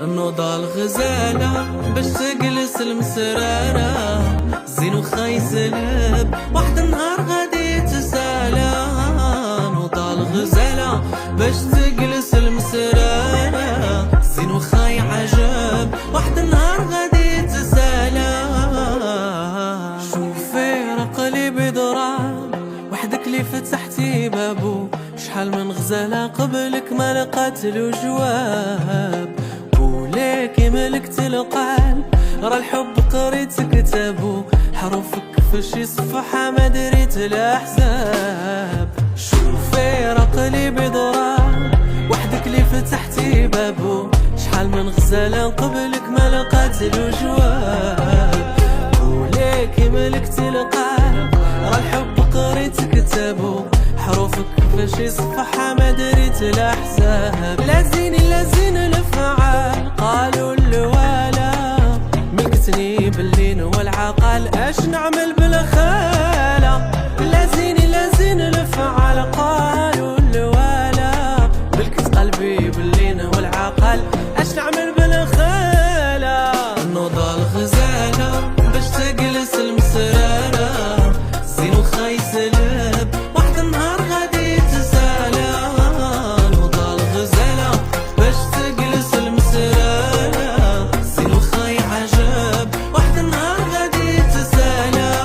النوضة الغزالة باش تجلس المسرارة، زين وخا يسلب واحد النهار غادي تسالى. نوضة الغزالة باش تجلس المسرارة، زين وخا يعجب واحد النهار غادي تسالى. شوفي رقلي بضراب وحدك اللي فتحتي بابو، شحال من غزالة قبلك ما لقات له جواب. وليكي ملكت القلب راه الحب قريت كتابو، حروفك في شي صفحة ما دريت لا حساب. شوفي رقلي بضراب وحدك اللي فتحتي بابو، شحال من غزالة قبلك ما لقات له جواب. وليكي ملكت القلب راه الحب قريت كتابو، حروفك في شي صفحة ما دريت لا حساب. لا زين الفعال قالوا الوالا، ملكتني باللين والعقل اش نعمل بالخالة. لا زين الفعال قالوا الوالا، ملكت قلبي باللين والعقل اش نعمل بالخالة. النوضة الغزالة باش تجلس المسرارة، زين وخا يسلب واحد النهار غادي تسالى. نوضة الغزالة باش تجلس المسرارة، زين وخا يعجب واحد النهار غادي تسالى.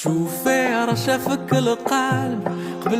شوفي راه شافك القلب قبل